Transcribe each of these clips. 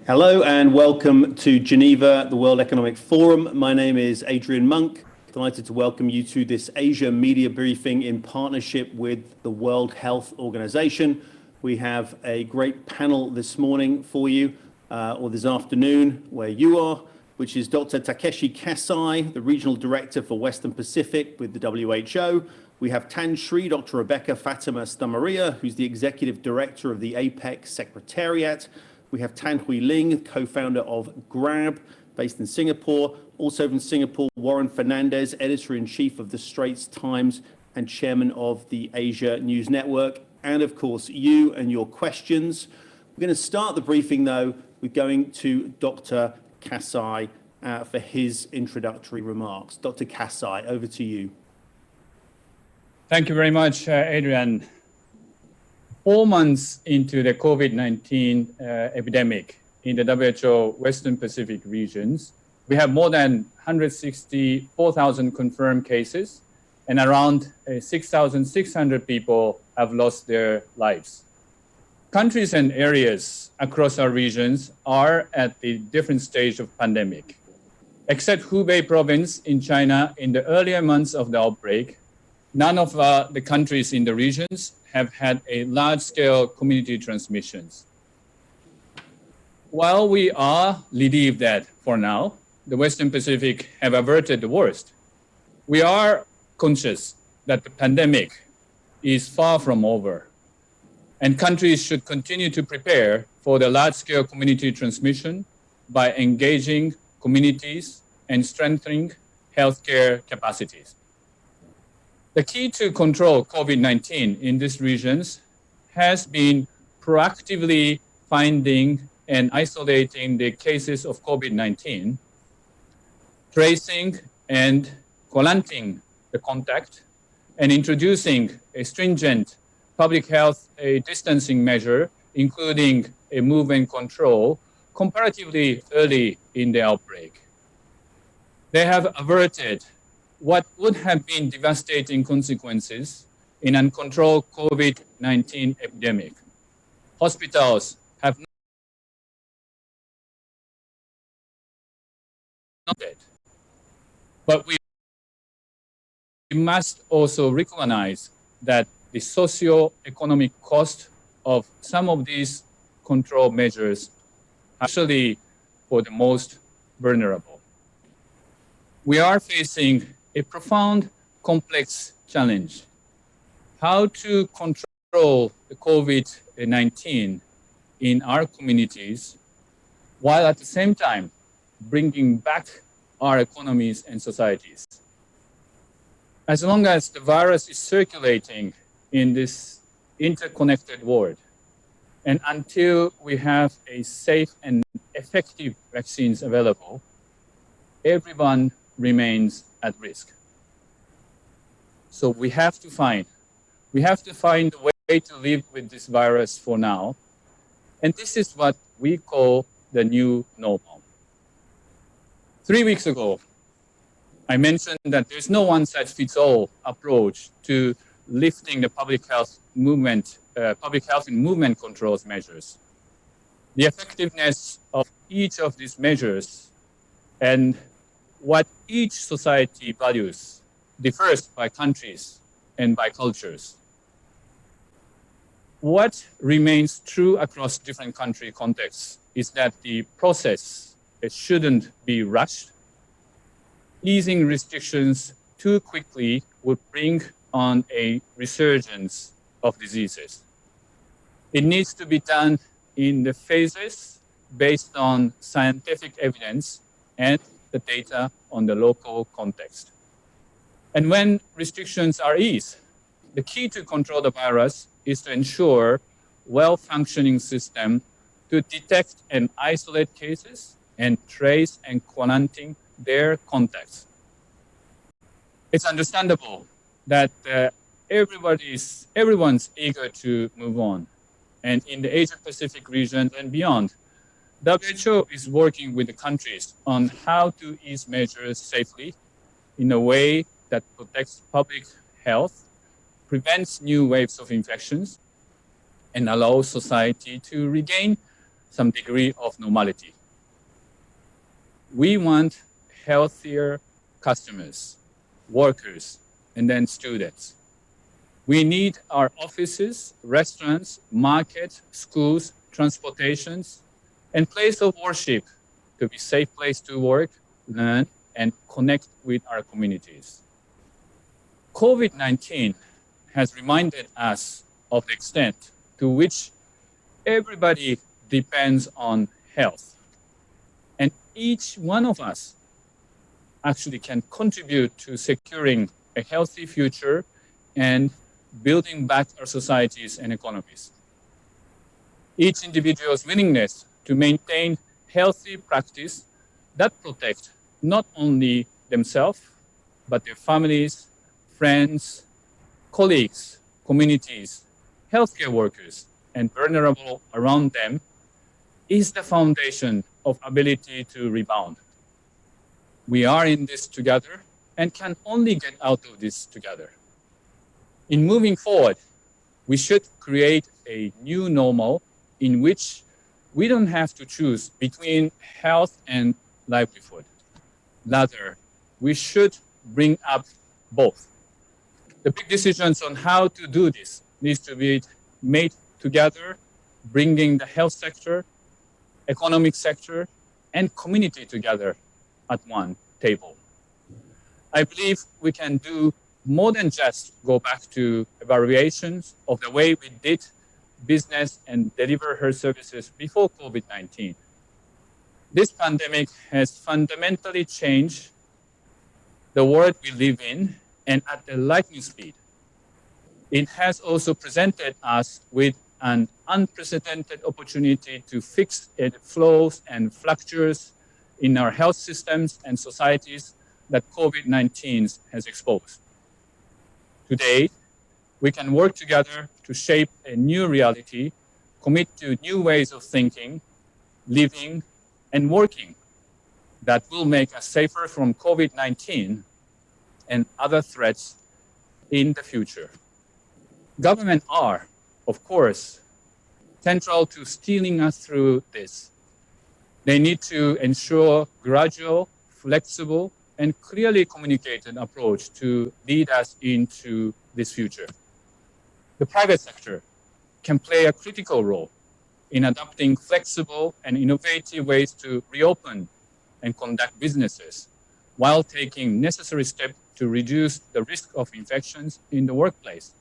Hello and welcome to Geneva, the World Economic Forum. My name is Adrian Monk. Delighted to welcome you to this Asia media briefing in partnership with the World Health Organization. We have a great panel this morning for you, or this afternoon where you are, which is Dr. Takeshi Kasai, the Regional Director for Western Pacific with the WHO. We have Tan Sri, Dr. Rebecca Fatima Stamaria, who's the Executive Director of the APEC Secretariat. We have Tan Hui Ling, co-founder of Grab, based in Singapore. Also from Singapore, Warren Fernandez, Editor-in-Chief of the Straits Times and Chairman of the Asia News Network. And of course, you and your questions. We're going to start the briefing, though, with going to Dr. Kasai for his introductory remarks. Dr. Kasai, over to you. Thank you very much, Adrian. 4 months into the COVID-19 epidemic in the WHO Western Pacific regions, we have more than 164,000 confirmed cases and around 6,600 people have lost their lives. Countries and areas across our regions are at a different stage of pandemic. Except Hubei province in China in the earlier months of the outbreak, none of the countries in the regions have had a large-scale community transmissions. While we are relieved that, for now, the Western Pacific have averted the worst, we are conscious that the pandemic is far from over, and countries should continue to prepare for the large-scale community transmission by engaging communities and strengthening healthcare capacities. The key to control COVID-19 in these regions has been proactively finding and isolating the cases of COVID-19, tracing and quarantining the contact, and introducing a stringent public health distancing measure, including a move-in control, comparatively early in the outbreak. They have averted what would have been devastating consequences in an uncontrolled COVID-19 epidemic. Hospitals have not dead, but we must also recognize that the socio-economic cost of some of these control measures are actually for the most vulnerable. We are facing a profound, complex challenge: how to control the COVID-19 in our communities, while at the same time bringing back our economies and societies. As long as the virus is circulating in this interconnected world, and until we have a safe and effective vaccines available, everyone remains at risk. So we have to find a way to live with this virus for now. And this is what we call the new normal. 3 weeks ago, I mentioned that there's no one-size-fits-all approach to lifting the public health and movement controls measures. The effectiveness of each of these measures and what each society values differs by countries and by cultures. What remains true across different country contexts is that the process shouldn't be rushed. Easing restrictions too quickly would bring on a resurgence of diseases. It needs to be done in the phases based on scientific evidence and the data on the local context. And when restrictions are eased, the key to control the virus is to ensure well-functioning system to detect and isolate cases and trace and quarantine their contacts. It's understandable that everyone's eager to move on. And in the Asia-Pacific region and beyond, WHO is working with the countries on how to ease measures safely in a way that protects public health, prevents new waves of infections, and allows society to regain some degree of normality. We want healthier customers, workers, and then students. We need our offices, restaurants, markets, schools, transportations, and place of worship to be a safe place to work, learn, and connect with our communities. COVID-19 has reminded us of the extent to which everybody depends on health. And each one of us actually can contribute to securing a healthy future and building back our societies and economies. Each individual's willingness to maintain healthy practice that protect not only themselves, but their families, friends, colleagues, communities, healthcare workers, and vulnerable around them is the foundation of ability to rebound. We are in this together and can only get out of this together. In moving forward, we should create a new normal in which we don't have to choose between health and livelihood. Rather, we should bring up both. The big decisions on how to do this needs to be made together, bringing the health sector, economic sector, and community together at one table. I believe we can do more than just go back to evaluations of the way we did business and deliver health services before COVID-19. This pandemic has fundamentally changed the world we live in and at the lightning speed. It has also presented us with an unprecedented opportunity to fix the flows and fractures in our health systems and societies that COVID-19 has exposed. Today, we can work together to shape a new reality, commit to new ways of thinking, living, and working that will make us safer from COVID-19 and other threats in the future. Government are, of course, central to steering us through this. They need to ensure gradual, flexible, and clearly communicated approach to lead us into this future. The private sector can play a critical role in adopting flexible and innovative ways to reopen and conduct businesses while taking necessary steps to reduce the risk of infections in the workplace.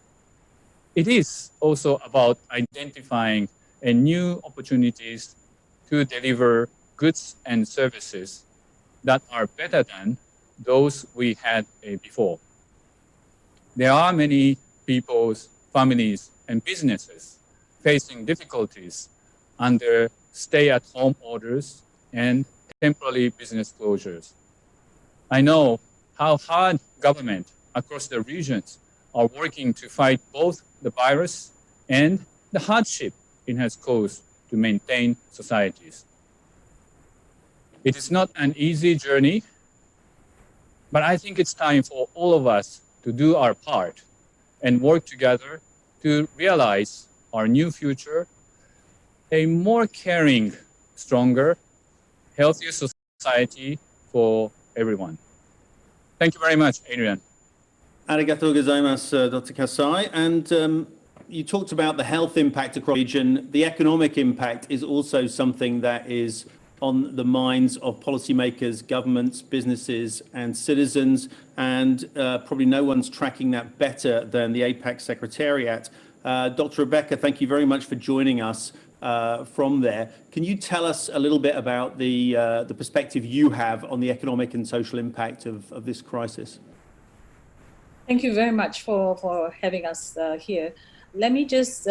It is also about identifying new opportunities to deliver goods and services that are better than those we had before. There are many people's families and businesses facing difficulties under stay-at-home orders and temporary business closures. I know how hard government across the regions are working to fight both the virus and the hardship it has caused to maintain societies. It is not an easy journey, but I think it's time for all of us to do our part and work together to realize our new future, a more caring, stronger, healthier society for everyone. Thank you very much, Adrian. Arigatou gozaimasu, Dr. Kasai. And you talked about the health impact across the region. The economic impact is also something that is on the minds of policymakers, governments, businesses, and citizens. And probably no one's tracking that better than the APEC Secretariat. Dr. Rebecca, thank you very much for joining us from there. Can you tell us a little bit about the perspective you have on the economic and social impact of this crisis? Thank you very much for having us here. Let me just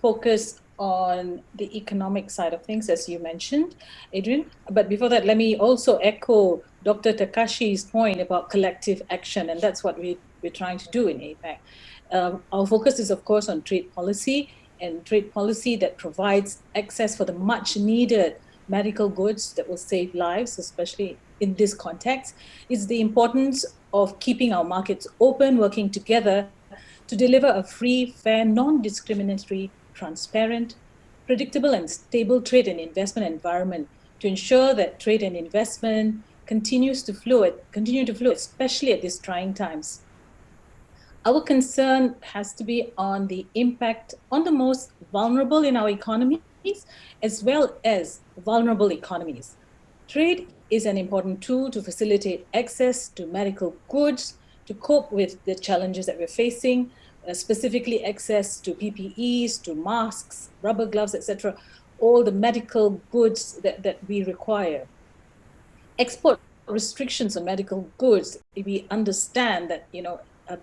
focus on the economic side of things, as you mentioned, Adrian. But before that, let me also echo Dr. Takashi's point about collective action, and that's what we're trying to do in APEC. Our focus is, of course, on trade policy, and trade policy that provides access for the much needed medical goods that will save lives, especially in this context. It's the importance of keeping our markets open, working together to deliver a free, fair, non-discriminatory transparent, predictable and stable trade and investment environment to ensure that trade and investment continue to flow, especially at these trying times. Our concern has to be on the impact on the most vulnerable in our economies, as well as vulnerable economies. Trade is an important tool to facilitate access to medical goods, to cope with the challenges that we're facing, specifically access to PPEs, to masks, rubber gloves, etc., all the medical goods that we require. Export restrictions on medical goods, we understand that,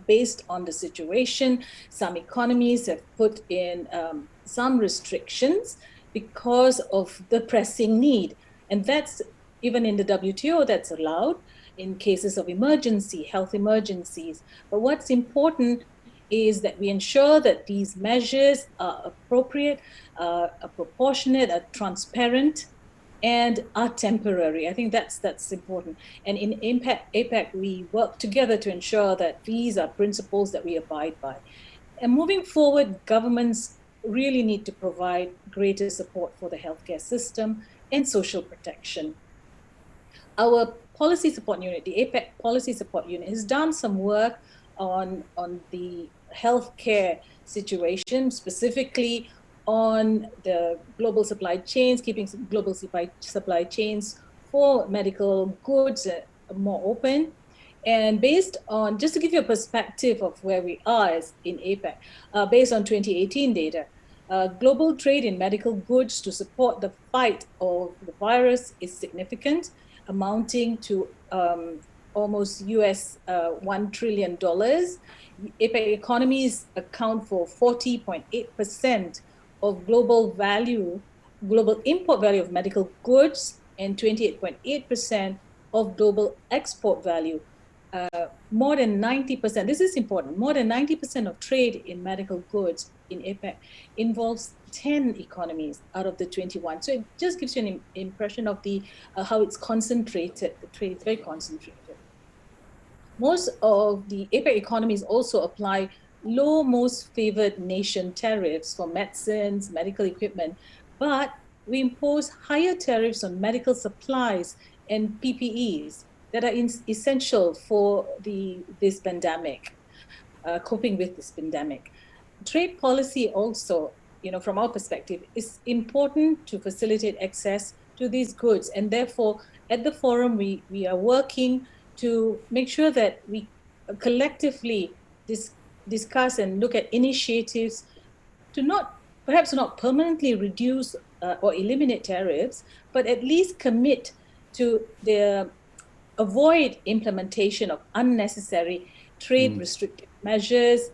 based on the situation, some economies have put in some restrictions because of the pressing need. And that's even in the WTO, that's allowed in cases of emergency, health emergencies. But what's important is that we ensure that these measures are appropriate, are proportionate, are transparent, and are temporary. I think that's important. And in APEC, we work together to ensure that these are principles that we abide by. And moving forward, governments really need to provide greater support for the healthcare system and social protection. Our policy support unit, the APEC policy support unit, has done some work on the healthcare situation, specifically on the global supply chains, keeping global supply chains for medical goods more open. And based on, just to give you a perspective of where we are in APEC, based on 2018 data, global trade in medical goods to support the fight of the virus is significant, amounting to almost $1 trillion. APEC economies account for 40.8% of global import value of medical goods and 28.8% of global export value. More than 90%, this is important, more than 90% of trade in medical goods in APEC involves 10 economies out of the 21. So it just gives you an impression of how it's concentrated, the trade is very concentrated. Most of the APEC economies also apply low most favored nation tariffs for medicines, medical equipment, but we impose higher tariffs on medical supplies and PPEs that are essential for this pandemic, coping with this pandemic. Trade policy also, from our perspective, is important to facilitate access to these goods. And therefore, at the forum, we are working to make sure that we collectively discuss and look at initiatives to perhaps not permanently reduce or eliminate tariffs, but at least commit to avoid implementation of unnecessary trade restrictive measures,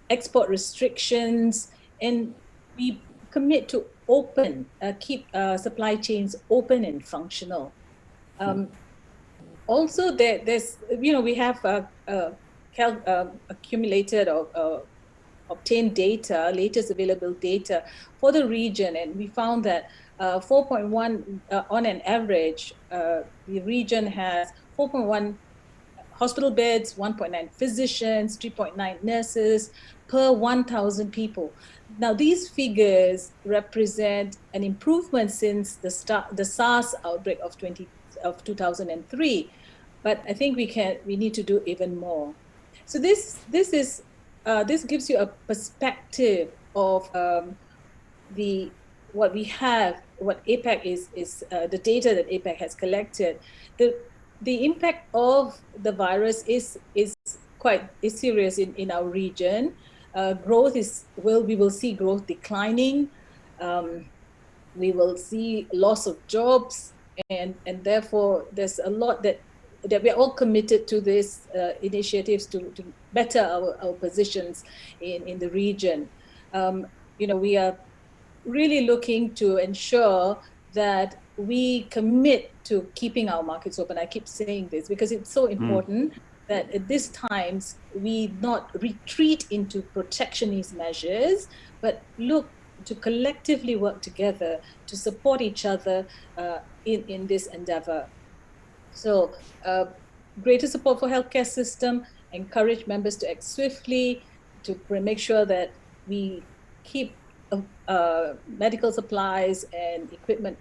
export restrictions, and we commit to keep supply chains open and functional. Also, we have accumulated or obtained data, latest available data for the region, and we found that 4.1 on an average, the region has 4.1 hospital beds, 1.9 physicians, 3.9 nurses per 1,000 people. Now, these figures represent an improvement since the SARS outbreak of 2003, but I think we need to do even more. So this gives you a perspective of what we have, what APEC is the data that APEC has collected. The impact of the virus is serious in our region. We will see growth declining. We will see loss of jobs, and therefore there's a lot that we're all committed to these initiatives to better our positions in the region. We are really looking to ensure that we commit to keeping our markets open. I keep saying this because it's so important that at these times we not retreat into protectionist measures, but look to collectively work together to support each other in this endeavor. So greater support for healthcare system, encourage members to act swiftly to make sure that we keep medical supplies and equipment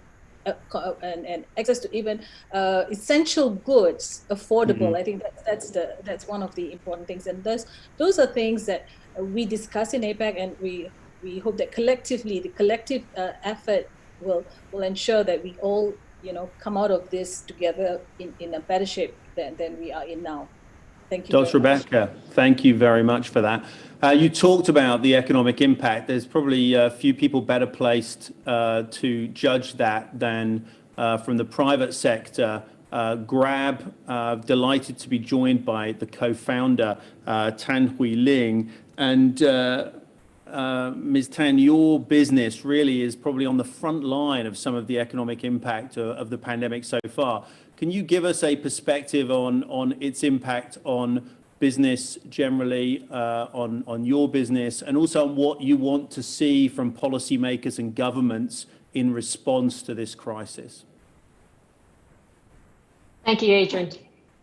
and access to even essential goods affordable. I think that's one of the important things, and those are things that we discuss in APEC, and we hope that collectively the collective effort will ensure that we all come out of this together in a better shape than we are in now. Thank you. Dr. Rebecca, thank you very much for that. You talked about the economic impact. There's probably a few people better placed to judge that than from the private sector. Grab, delighted to be joined by the co-founder, Tan Hui Ling. And Ms. Tan, your business really is probably on the front line of some of the economic impact of the pandemic so far. Can you give us a perspective on its impact on business generally, on your business, and also on what you want to see from policymakers and governments in response to this crisis? Thank you, Adrian.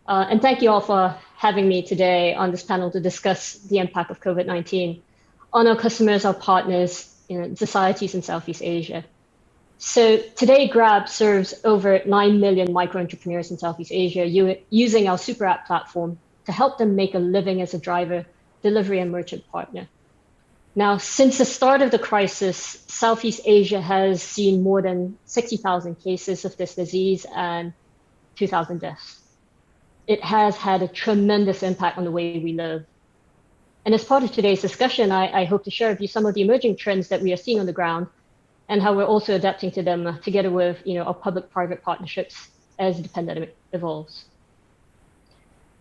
And thank you all for having me today on this panel to discuss the impact of COVID-19 on our customers, our partners, societies in Southeast Asia. So today, Grab serves over 9 million micro-entrepreneurs in Southeast Asia using our super app platform to help them make a living as a driver, delivery, and merchant partner. Now, since the start of the crisis, Southeast Asia has seen more than 60,000 cases of this disease and 2,000 deaths. It has had a tremendous impact on the way we live. And as part of today's discussion, I hope to share with you some of the emerging trends that we are seeing on the ground and how we're also adapting to them together with our public-private partnerships as the pandemic evolves.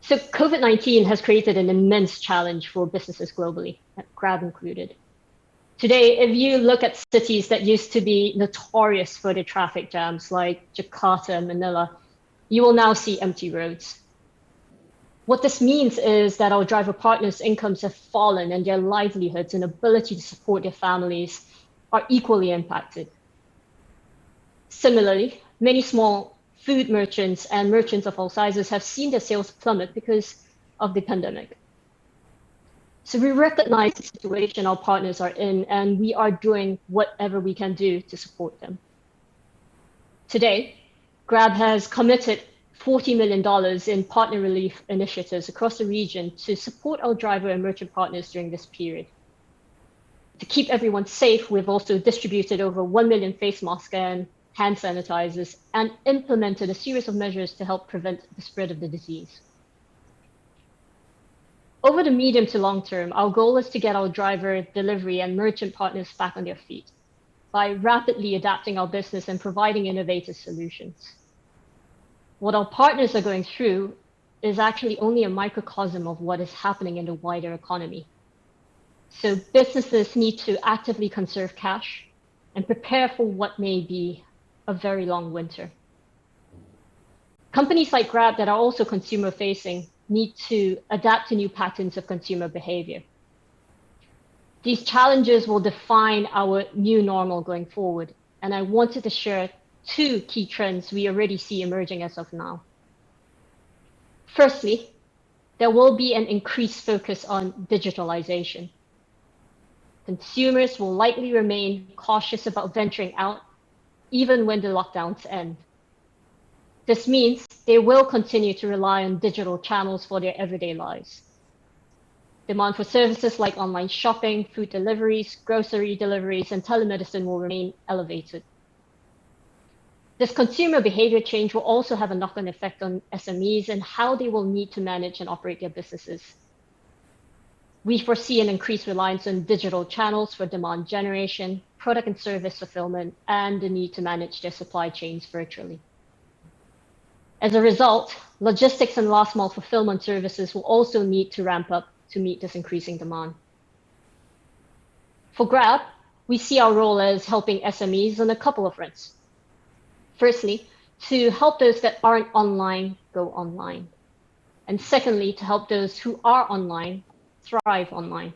So COVID-19 has created an immense challenge for businesses globally, Grab included. Today, if you look at cities that used to be notorious for their traffic jams like Jakarta and Manila, you will now see empty roads. What this means is that our driver partners' incomes have fallen and their livelihoods and ability to support their families are equally impacted. Similarly, many small food merchants and merchants of all sizes have seen their sales plummet because of the pandemic. So we recognize the situation our partners are in, and we are doing whatever we can do to support them. Today, Grab has committed $40 million in partner relief initiatives across the region to support our driver and merchant partners during this period. To keep everyone safe, we've also distributed over 1 million face masks and hand sanitizers and implemented a series of measures to help prevent the spread of the disease. Over the medium to long term, our goal is to get our driver, delivery, and merchant partners back on their feet by rapidly adapting our business and providing innovative solutions. What our partners are going through is actually only a microcosm of what is happening in the wider economy. So businesses need to actively conserve cash and prepare for what may be a very long winter. Companies like Grab that are also consumer facing need to adapt to new patterns of consumer behavior. These challenges will define our new normal going forward. And I wanted to share 2 key trends we already see emerging as of now. Firstly, there will be an increased focus on digitalization. Consumers will likely remain cautious about venturing out, even when the lockdowns end. This means they will continue to rely on digital channels for their everyday lives. Demand for services like online shopping, food deliveries, grocery deliveries, and telemedicine will remain elevated. This consumer behavior change will also have a knock-on effect on SMEs and how they will need to manage and operate their businesses. We foresee an increased reliance on digital channels for demand generation, product and service fulfillment, and the need to manage their supply chains virtually. As a result, logistics and last mile fulfillment services will also need to ramp up to meet this increasing demand. For Grab, we see our role as helping SMEs on a couple of fronts. Firstly, to help those that aren't online go online. And secondly, to help those who are online thrive online.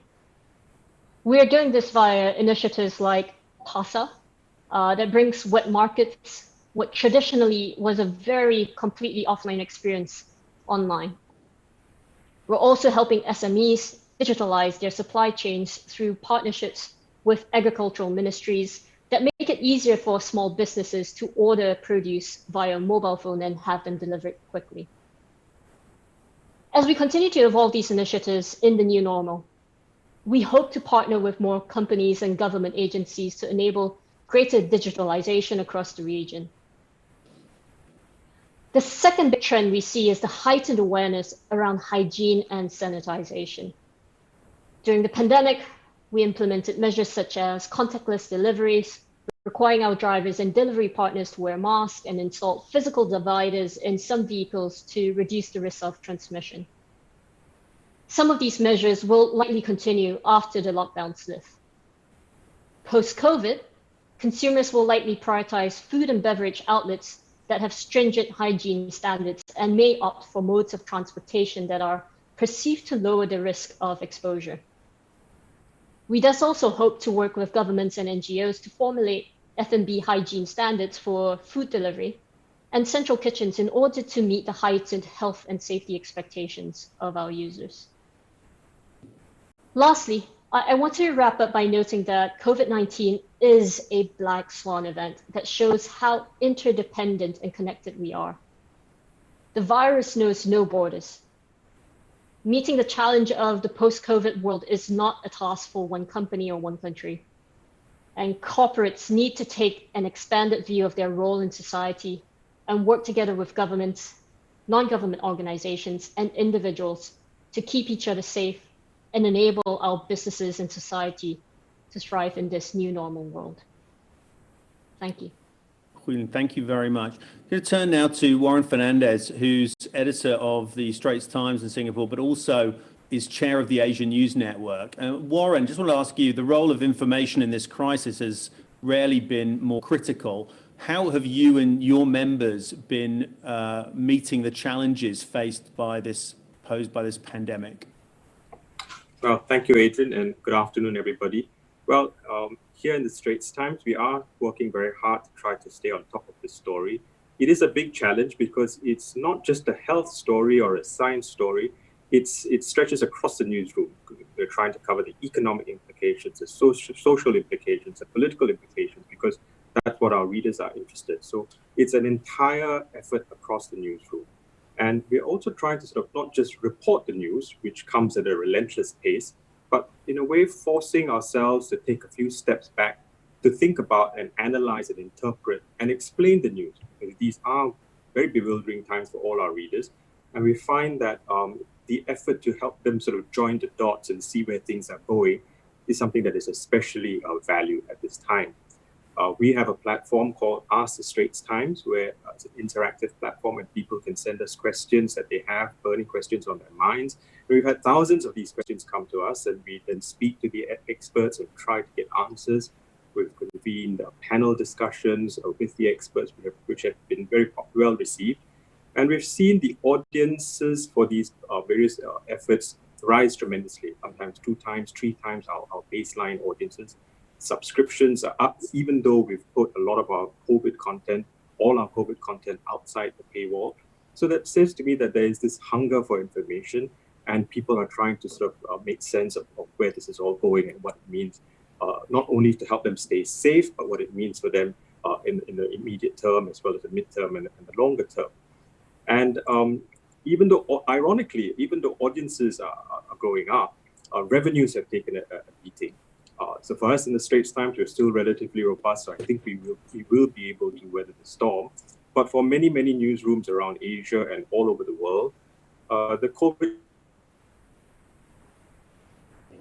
We're doing this via initiatives like PASA, that brings wet markets, what traditionally was a very completely offline experience, online. We're also helping SMEs digitalize their supply chains through partnerships with agricultural ministries that make it easier for small businesses to order produce via mobile phone and have them delivered quickly. As we continue to evolve these initiatives in the new normal, we hope to partner with more companies and government agencies to enable greater digitalization across the region. The second big trend we see is the heightened awareness around hygiene and sanitization. During the pandemic, we implemented measures such as contactless deliveries, requiring our drivers and delivery partners to wear masks, and installed physical dividers in some vehicles to reduce the risk of transmission. Some of these measures will likely continue after the lockdowns lift. Post-COVID, consumers will likely prioritize food and beverage outlets that have stringent hygiene standards and may opt for modes of transportation that are perceived to lower the risk of exposure. We thus also hope to work with governments and NGOs to formulate F&B hygiene standards for food delivery and central kitchens in order to meet the heightened health and safety expectations of our users. Lastly, I want to wrap up by noting that COVID-19 is a black swan event that shows how interdependent and connected we are. The virus knows no borders. Meeting the challenge of the post-COVID world is not a task for one company or one country. And corporates need to take an expanded view of their role in society and work together with governments, non-government organizations, and individuals to keep each other safe and enable our businesses and society to thrive in this new normal world. Thank you. Julian, thank you very much. I'm going to turn now to Warren Fernandez, who's editor of the Straits Times in Singapore, but also is chair of the Asia News Network. Warren, just want to ask you, the role of information in this crisis has rarely been more critical. How have you and your members been meeting the challenges faced by posed by this pandemic? Well, thank you, Adrian, and good afternoon, everybody. Well, here in the Straits Times, we are working very hard to try to stay on top of this story. It is a big challenge because it's not just a health story or a science story. It stretches across the newsroom. We're trying to cover the economic implications, the social implications, the political implications, because that's what our readers are interested in. So it's an entire effort across the newsroom. And we're also trying to sort of not just report the news, which comes at a relentless pace, but in a way forcing ourselves to take a few steps back to think about and analyze and interpret and explain the news. Because these are very bewildering times for all our readers. And we find that the effort to help them sort of join the dots and see where things are going is something that is especially valued at this time. We have a platform called Ask the Straits Times, where it's an interactive platform and people can send us questions that they have, burning questions on their minds. And we've had thousands of these questions come to us, and we then speak to the experts and try to get answers. We've convened panel discussions with the experts, which have been very well received. And we've seen the audiences for these various efforts rise tremendously, sometimes 2 times, 3 times our baseline audiences. Subscriptions are up, even though we've put a lot of our COVID content, all our COVID content outside the paywall. So that says to me that there is this hunger for information, and people are trying to sort of make sense of where this is all going and what it means, not only to help them stay safe, but what it means for them in the immediate term, as well as the midterm and the longer term. And even though, ironically, even though audiences are going up, revenues have taken a beating. So for us in the Straits Times, we're still relatively robust. So I think we will be able to weather the storm. But for many, many newsrooms around Asia and all over the world, the COVID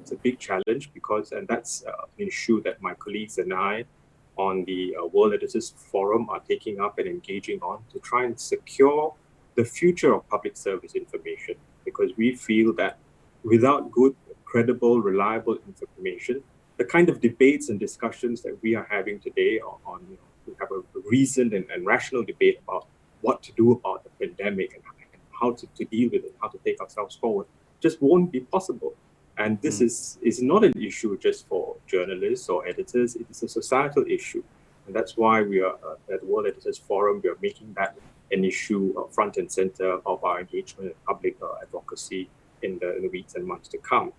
is a big challenge because, and that's an issue that my colleagues and I on the World Editors Forum are taking up and engaging on to try and secure the future of public service information, because we feel that without good, credible, reliable information, the kind of debates and discussions that we are having today on we have a reasoned and rational debate about what to do about the pandemic and how to deal with it, how to take ourselves forward, just won't be possible. And this is not an issue just for journalists or editors, it is a societal issue. And that's why we are at the World Editors Forum, we are making that an issue front and center of our engagement and public advocacy in the weeks and months to come.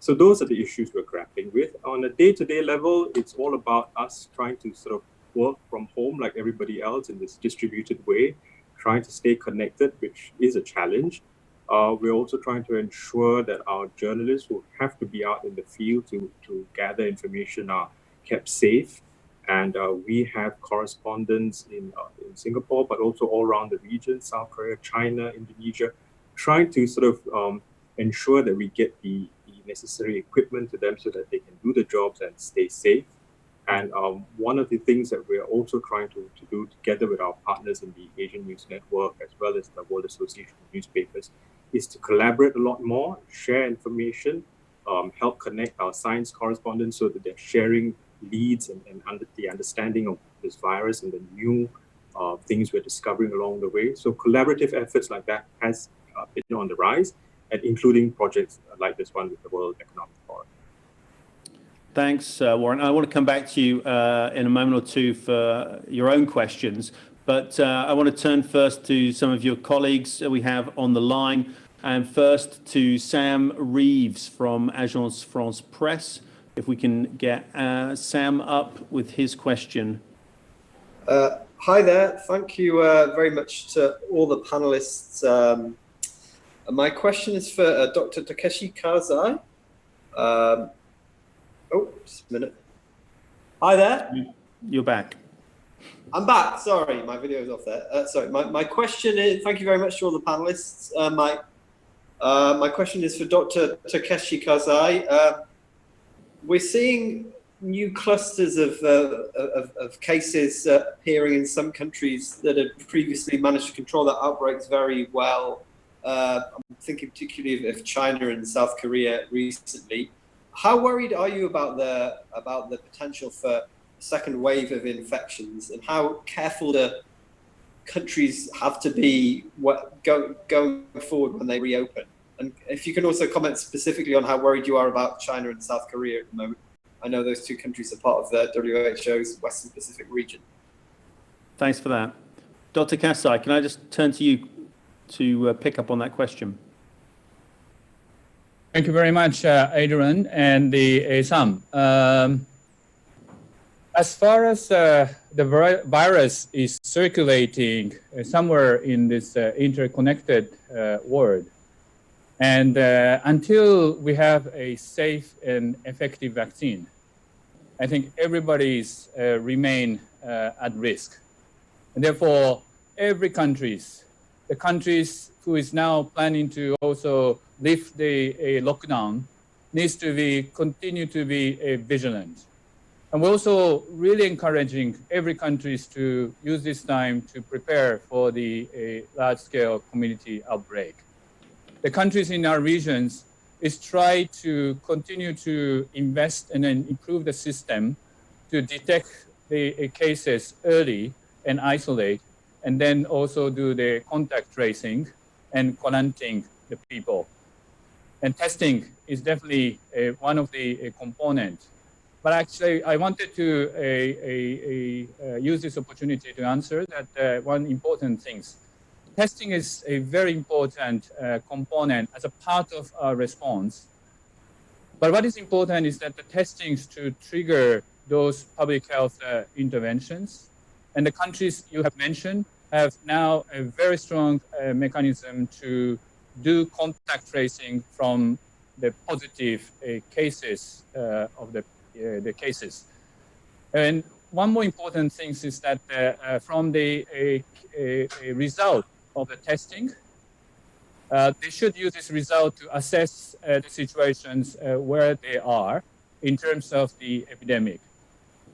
So those are the issues we're grappling with. On a day-to-day level, it's all about us trying to sort of work from home like everybody else in this distributed way, trying to stay connected, which is a challenge. We're also trying to ensure that our journalists who have to be out in the field to gather information are kept safe. And we have correspondents in Singapore, but also all around the region, South Korea, China, Indonesia, trying to sort of ensure that we get the necessary equipment to them so that they can do the jobs and stay safe. And one of the things that we're also trying to do together with our partners in the Asian News Network, as well as the World Association of Newspapers, is to collaborate a lot more, share information, help connect our science correspondents so that they're sharing leads and the understanding of this virus and the new things we're discovering along the way. So collaborative efforts like that has been on the rise, and including projects like this one with the World Economic Forum. Thanks, Warren. I want to come back to you in a moment or two for your own questions, but I want to turn first to some of your colleagues we have on the line, and first to Sam Reeves from Agence France Presse. If we can get Sam up with his question. Hi there. Thank you very much to all the panelists. My question is for Dr. Takeshi Kazai. Oh, just a minute. Hi there. You're back. I'm back. Sorry, my video is off there. Sorry, my question is, thank you very much to all the panelists. My question is for Dr. Takeshi Kazai. We're seeing new clusters of cases appearing in some countries that had previously managed to control their outbreaks very well. I'm thinking particularly of China and South Korea recently. How worried are you about the potential for a second wave of infections, and how careful do countries have to be going forward when they reopen? And if you can also comment specifically on how worried you are about China and South Korea at the moment. I know those two countries are part of the WHO's Western Pacific region. Thanks for that. Dr. Kasai, can I just turn to you to pick up on that question? Thank you very much, Adrian and Sam. As far as the virus is circulating somewhere in this interconnected world, and until we have a safe and effective vaccine, I think everybody's remain at risk. And therefore, the countries who is now planning to also lift the lockdown needs to continue to be vigilant. And we're also really encouraging every country to use this time to prepare for the large-scale community outbreak. The countries in our regions is try to continue to invest and then improve the system to detect the cases early and isolate, and then also do the contact tracing and quarantining the people. And testing is definitely one of the components. But actually, I wanted to use this opportunity to answer that one important thing. Testing is a very important component as a part of our response. But what is important is that the testings to trigger those public health interventions. And the countries you have mentioned have now a very strong mechanism to do contact tracing from the positive cases of the cases. And one more important thing is that from the result of the testing, they should use this result to assess the situations where they are in terms of the epidemic.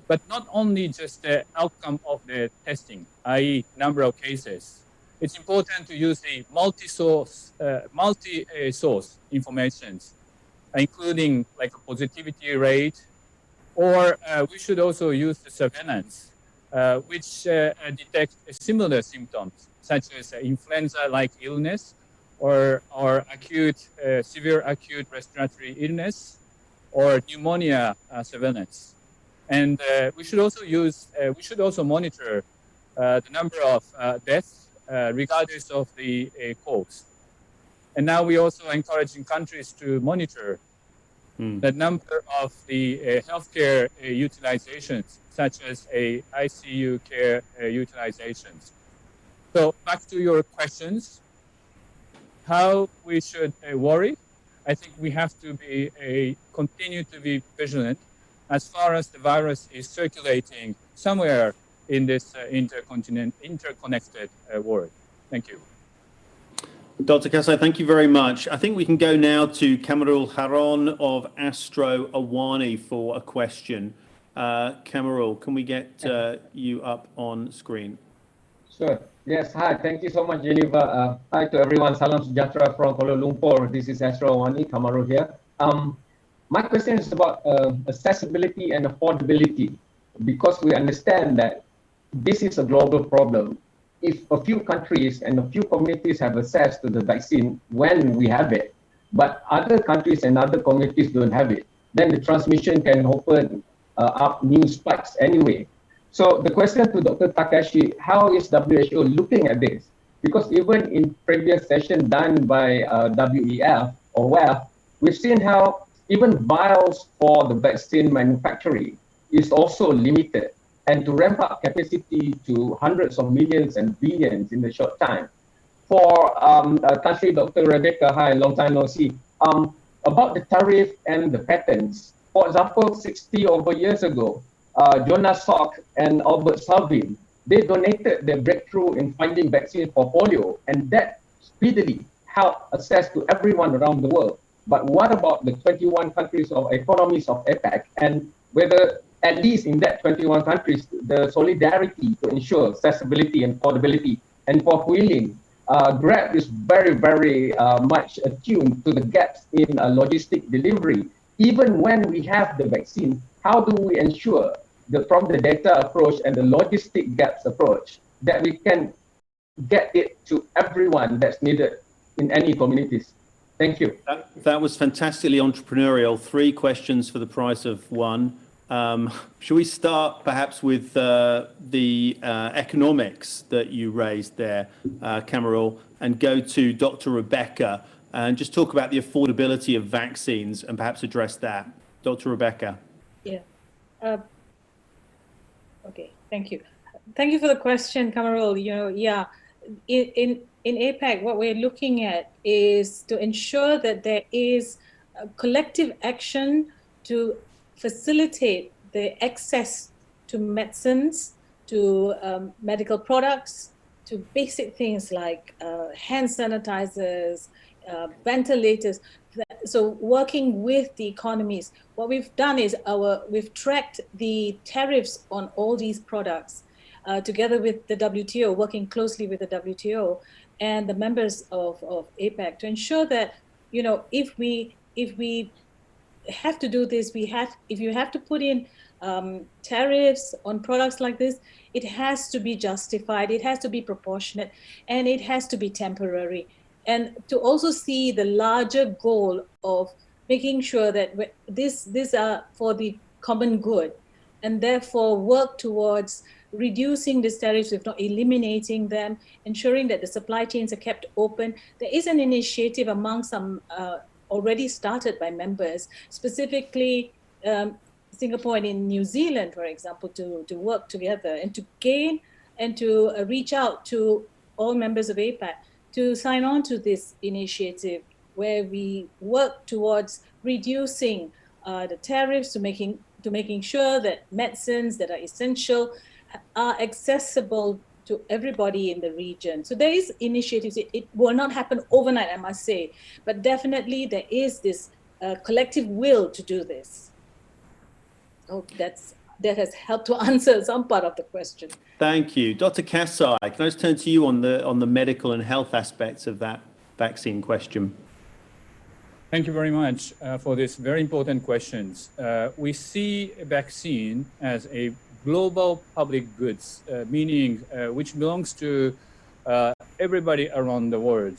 But not only just the outcome of the testing, i.e. number of cases. It's important to use the multi-source information, including like a positivity rate, or we should also use the surveillance, which detect similar symptoms, such as influenza-like illness, or severe acute respiratory illness, or pneumonia surveillance. And we should also monitor the number of deaths regardless of the cause. And now we're also encouraging countries to monitor the number of the healthcare utilizations, such as ICU care utilizations. So back to your questions, how we should worry. I think we have to be continue to be vigilant as far as the virus is circulating somewhere in this interconnected world. Thank you. Dr. Kasai, thank you very much. I think we can go now to Kamarul Haron of Astro Awani for a question. Kamarul, can we get you up on screen? Sure. Yes. Hi. Thank you so much, Geneva. Hi to everyone. Salam sejahtera from Kuala Lumpur. This is Astro Awani, Kamarul here. My question is about accessibility and affordability, because we understand that this is a global problem. If a few countries and a few communities have access to the vaccine when we have it, but other countries and other communities don't have it, then the transmission can open up new spikes anyway. So the question to Dr. Takashi, how is WHO looking at this? Because even in previous session done by WEF or WEF, we've seen how even vials for the vaccine manufacturing is also limited, and to ramp up capacity to hundreds of millions and billions in a short time. For country, Dr. Rebecca, hi, long time no see. About the tariff and the patents, for example, 60 over years ago, Jonas Salk and Albert Salvin, they donated their breakthrough in finding vaccine for polio, and that speedily helped access to everyone around the world. But what about the 21 countries of economies of APEC, and whether at least in that 21 countries, the solidarity to ensure accessibility and affordability? And for wheeling, Grab is very, very much attuned to the gaps in logistic delivery. Even when we have the vaccine, how do we ensure that from the data approach and the logistic gaps approach that we can get it to everyone that's needed in any communities? Thank you. That was fantastically entrepreneurial. 3 questions for the price of 1. Should we start perhaps with the economics that you raised there, Kamarul, and go to Dr. Rebecca and just talk about the affordability of vaccines and perhaps address that. Dr. Rebecca. Yeah. Okay. Thank you. Thank you for the question, Kamarul. In APEC, what we're looking at is to ensure that there is a collective action to facilitate the access to medicines, to medical products, to basic things like hand sanitizers, ventilators. So working with the economies, what we've done is we've tracked the tariffs on all these products together with the WTO, working closely with the WTO and the members of APEC to ensure that, if we have to do this, if you have to put in tariffs on products like this, it has to be justified, it has to be proportionate, and it has to be temporary. And to also see the larger goal of making sure that these are for the common good, and therefore work towards reducing these tariffs, if not eliminating them, ensuring that the supply chains are kept open. There is an initiative among some already started by members, specifically Singapore and in New Zealand, for example, to work together and to gain and to reach out to all members of APEC to sign on to this initiative, where we work towards reducing the tariffs, to making sure that medicines that are essential are accessible to everybody in the region. So there is initiatives. It will not happen overnight, I must say, but definitely there is this collective will to do this. Oh, that has helped to answer some part of the question. Thank you. Dr. Kasai, can I just turn to you on the medical and health aspects of that vaccine question? Thank you very much for these very important questions. We see a vaccine as a global public goods, meaning which belongs to everybody around the world.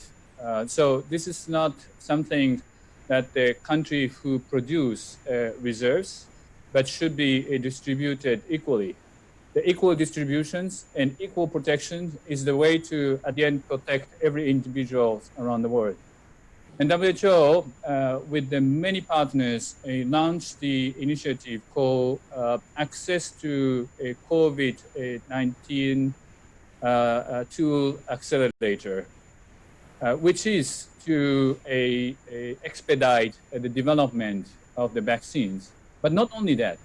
So this is not something that the country who produce reserves, but should be distributed equally. The equal distributions and equal protection is the way to, at the end, protect every individual around the world. And WHO, with the many partners, launched the initiative called Access to a COVID-19 Tool Accelerator, which is to expedite the development of the vaccines. But not only that,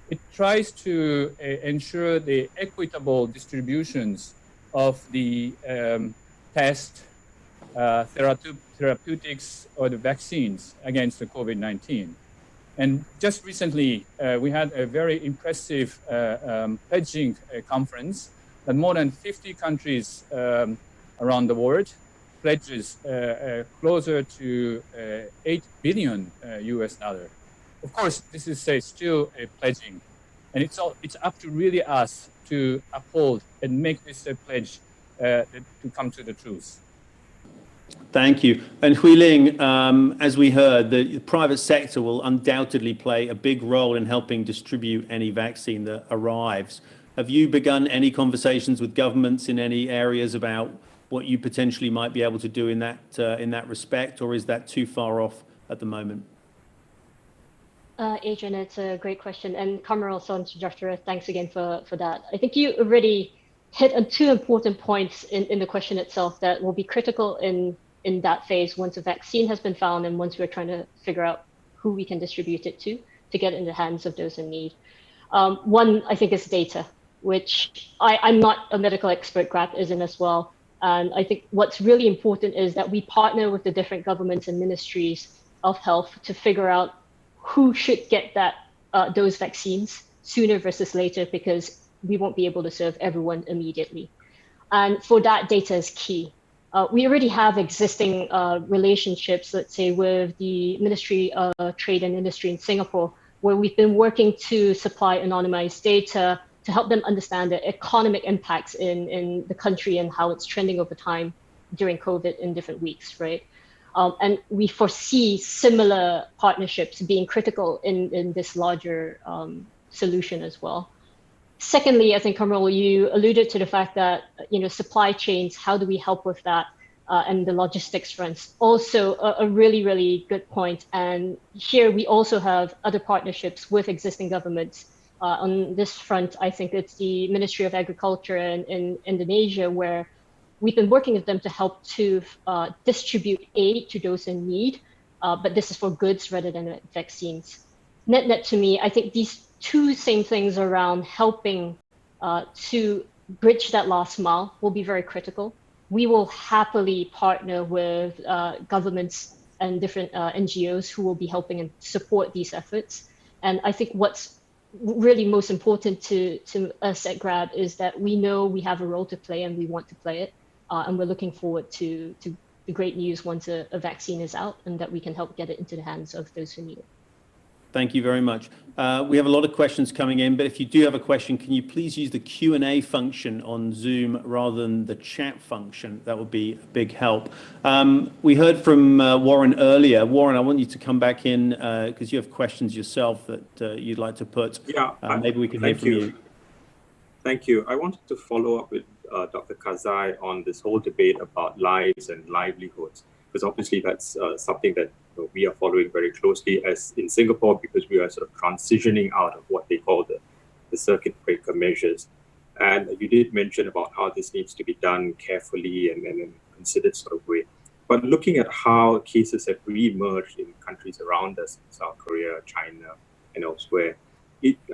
it tries to ensure the equitable distributions of the test, therapeutics, or the vaccines against the COVID-19. And just recently, we had a very impressive pledging conference that more than 50 countries around the world pledges closer to $8 billion US. Of course, this is still a pledging, and it's up to really us to uphold and make this a pledge to come to the truth. Thank you. And Hui Ling, as we heard, the private sector will undoubtedly play a big role in helping distribute any vaccine that arrives. Have you begun any conversations with governments in any areas about what you potentially might be able to do in that respect, or is that too far off at the moment? Adrian, it's a great question. And Kamarul Sujatra, thanks again for that. I think you already hit on two important points in the question itself that will be critical in that phase once a vaccine has been found and once we're trying to figure out who we can distribute it to get it in the hands of those in need. One, I think, is data, which I'm not a medical expert, Grab isn't as well. And I think what's really important is that we partner with the different governments and ministries of health to figure out who should get those vaccines sooner versus later, because we won't be able to serve everyone immediately. And for that, data is key. We already have existing relationships, let's say, with the Ministry of Trade and Industry in Singapore, where we've been working to supply anonymized data to help them understand the economic impacts in the country and how it's trending over time during COVID in different weeks, right? And we foresee similar partnerships being critical in this larger solution as well. Secondly, I think, Kamarul, you alluded to the fact that, supply chains, how do we help with that? And the logistics fronts, also a really, really good point. And here we also have other partnerships with existing governments. On this front, I think it's the Ministry of Agriculture in Indonesia, where we've been working with them to help to distribute aid to those in need, but this is for goods rather than vaccines. Net to me, I think these two same things around helping to bridge that last mile will be very critical. We will happily partner with governments and different NGOs who will be helping and support these efforts. And I think what's really most important to us at Grab is that we know we have a role to play and we want to play it. And we're looking forward to the great news once a vaccine is out and that we can help get it into the hands of those who need it. Thank you very much. We have a lot of questions coming in, but if you do have a question, can you please use the Q&A function on Zoom rather than the chat function? That would be a big help. We heard from Warren earlier. Warren, I want you to come back in because you have questions yourself that you'd like to put. Yeah, maybe we can hear from you. Thank you. I wanted to follow up with Dr. Kazai on this whole debate about lives and livelihoods, because obviously that's something that we are following very closely as in Singapore, because we are sort of transitioning out of what they call the circuit breaker measures. And you did mention about how this needs to be done carefully and in a considered sort of way. But looking at how cases have re-emerged in countries around us, South Korea, China, and elsewhere,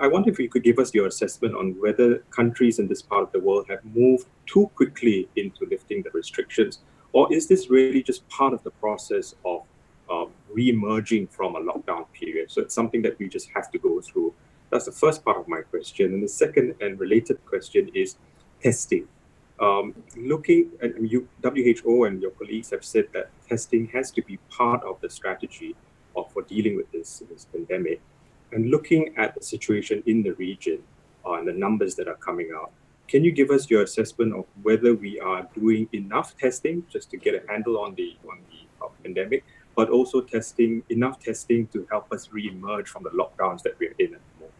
I wonder if you could give us your assessment on whether countries in this part of the world have moved too quickly into lifting the restrictions, or is this really just part of the process of re-emerging from a lockdown period? So it's something that we just have to go through. That's the first part of my question. And the second and related question is testing. Looking at WHO and your colleagues have said that testing has to be part of the strategy for dealing with this pandemic. And looking at the situation in the region and the numbers that are coming out, can you give us your assessment of whether we are doing enough testing just to get a handle on the pandemic, but also enough testing to help us re-emerge from the lockdowns that we're in at the moment?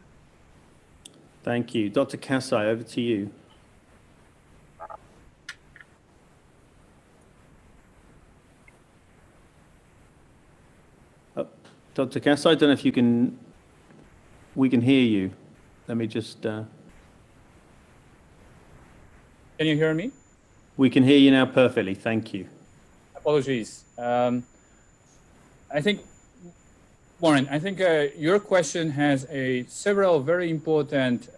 Thank you. Dr. Kasai, over to you. Dr. Kasai, I don't know if we can hear you. Let me just... Can you hear me? We can hear you now perfectly, thank you. Apologies. I think, Warren, I think your question has several very important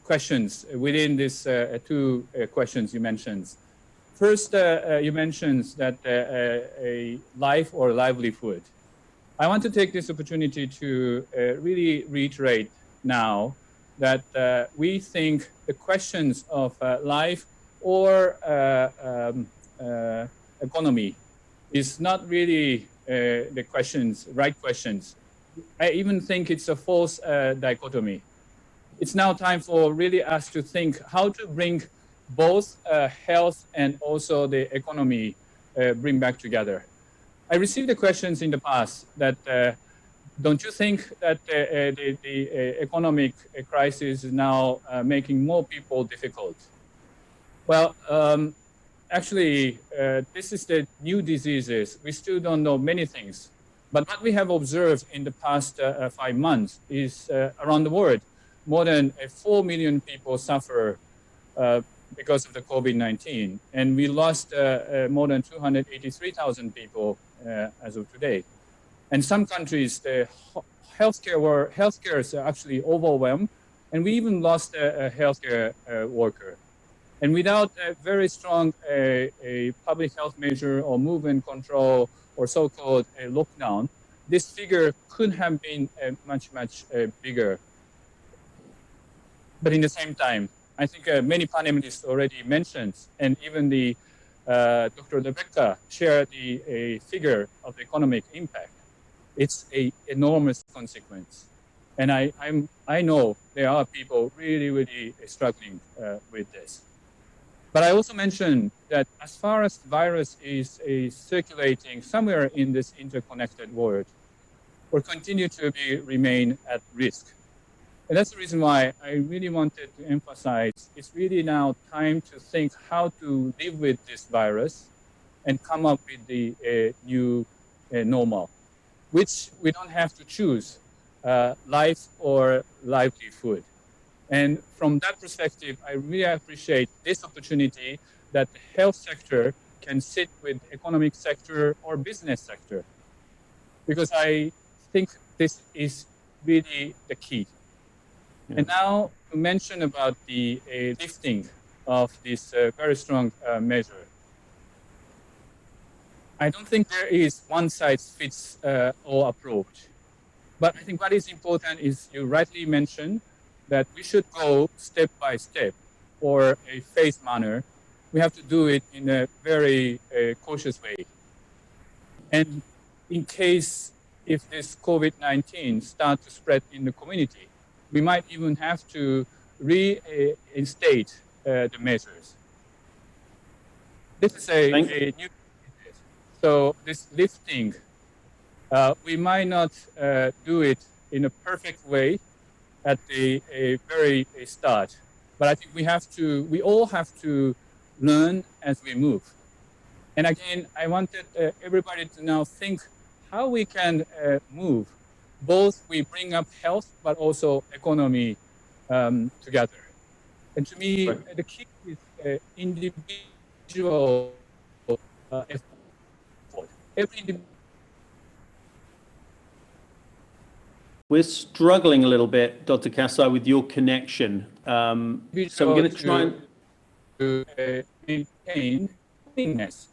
questions within these two questions you mentioned. First, you mentioned that a life or livelihood. I want to take this opportunity to really reiterate now that we think the questions of life or economy is not really the right questions. I even think it's a false dichotomy. It's now time for really us to think how to bring both health and also the economy bring back together. I received the questions in the past that don't you think that the economic crisis is now making more people difficult? Well, actually, this is the new diseases. We still don't know many things. But what we have observed in the past 5 months is around the world, more than 4 million people suffer because of the COVID-19. And we lost more than 283,000 people as of today. And some countries, the healthcare is actually overwhelmed, and we even lost a healthcare worker. And without a very strong a public health measure or movement control or so-called lockdown, this figure could have been much bigger. But in the same time, I think many panelists already mentioned, and even the Dr. Rebecca shared the figure of the economic impact. It's an enormous consequence. And I know there are people really struggling with this. But I also mentioned that as far as the virus is circulating somewhere in this interconnected world, we'll continue to remain at risk. And that's the reason why I really wanted to emphasize it's really now time to think how to live with this virus and come up with the new normal, which we don't have to choose life or livelihood. And from that perspective, I really appreciate this opportunity that the health sector can sit with economic sector or business sector, because I think this is really the key. Yeah. And now to mention about the lifting of this very strong measure. I don't think there is one size fits all approach. But I think what is important is you rightly mentioned that we should go step by step or a phased manner. We have to do it in a very cautious way. And in case if this COVID-19 starts to spread in the community, we might even have to reinstate the measures. This is a new. So this lifting, we might not do it in a perfect way at the very start, but I think we all have to learn as we move. And again, I wanted everybody to now think how we can move. Both we bring up health, but also economy together. And to me, the key is individual effort. We're struggling a little bit, Dr. Kasai, with your connection. So we're going to try and maintain cleanness.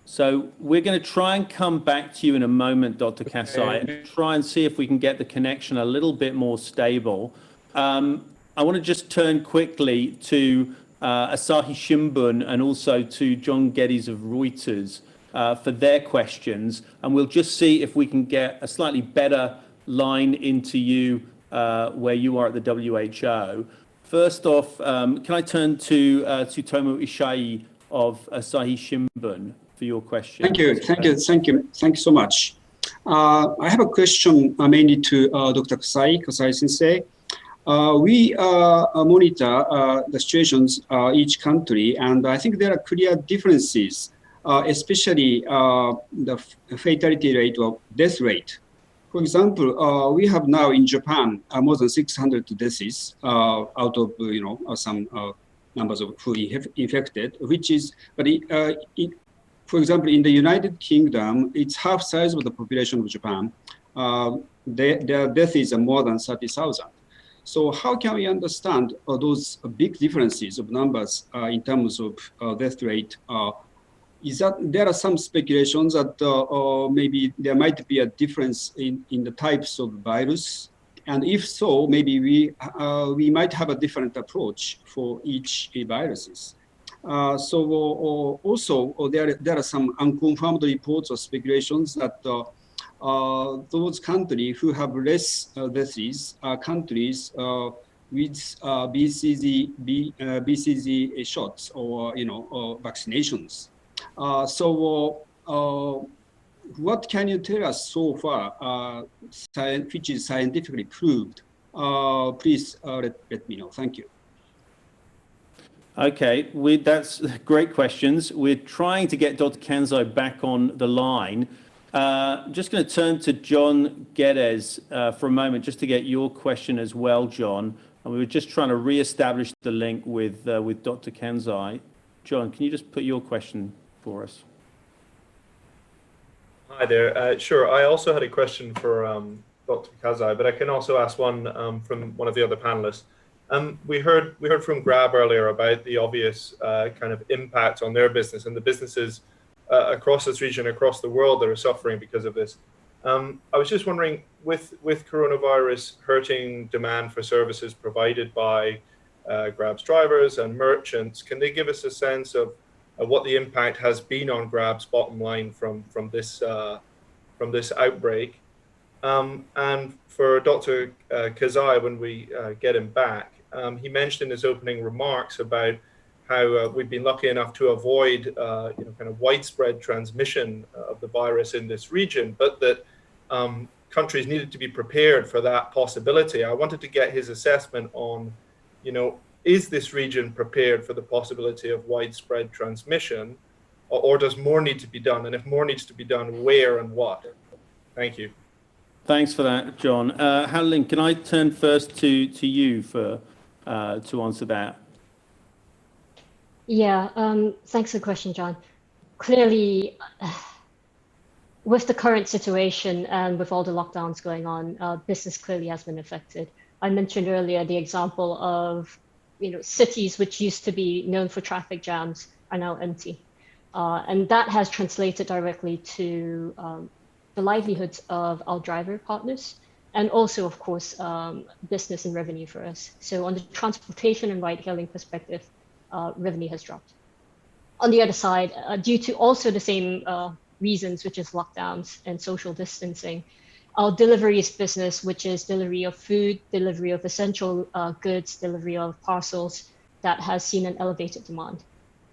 So we're going to try and come back to you in a moment, Dr. Kasai, and try and see if we can get the connection a little bit more stable. I want to just turn quickly to Asahi Shimbun and also to John Geddes of Reuters for their questions, and we'll just see if we can get a slightly better line into you where you are at the WHO. First off, can I turn to Tsutomu Ishii of Asahi Shimbun for your question? Thank you so much. I have a question mainly to Dr. Kasai Sensei. We monitor the situations each country, and I think there are clear differences especially the fatality rate or death rate. For example, we have now in Japan more than 600 deaths out of some numbers of fully infected, which is, but for example, in the United Kingdom, it's half size of the population of Japan. Their death is more than 30,000. So how can we understand those big differences of numbers in terms of death rate? Is that there are some speculations that maybe there might be a difference in the types of virus, and if so, maybe we might have a different approach for each viruses. Also, there are some unconfirmed reports or speculations that those countries who have less deaths are countries with BCG shots or vaccinations. What can you tell us so far, which is scientifically proved? Please let me know. Thank you. Okay, that's great questions. We're trying to get Dr. Kanzai back on the line. Just going to turn to John Geddes for a moment, just to get your question as well, John. And we were just trying to reestablish the link with Dr. Kanzai. John, can you just put your question for us? Hi there. Sure. I also had a question for Dr. Kazai, but I can also ask one from one of the other panelists. We heard from Grab earlier about the obvious kind of impact on their business and the businesses across this region, across the world that are suffering because of this. I was just wondering, with coronavirus hurting demand for services provided by Grab's drivers and merchants, can they give us a sense of what the impact has been on Grab's bottom line from this outbreak? And for Dr. Kazai, when we get him back, he mentioned in his opening remarks about how we've been lucky enough to avoid kind of widespread transmission of the virus in this region, but that countries needed to be prepared for that possibility. I wanted to get his assessment on, is this region prepared for the possibility of widespread transmission, or does more need to be done? And if more needs to be done, where and what? Thank you. Thanks for that, John. Hannah-Lynn, can I turn first to you to answer that? Yeah, thanks for the question, John. Clearly, with the current situation and with all the lockdowns going on, business clearly has been affected. I mentioned earlier the example of cities which used to be known for traffic jams are now empty. And that has translated directly to the livelihoods of our driver partners, and also, of course, business and revenue for us. So on the transportation and ride-hailing perspective, revenue has dropped. On the other side, due to also the same reasons, which is lockdowns and social distancing, our deliveries business, which is delivery of food, delivery of essential goods, delivery of parcels, that has seen an elevated demand.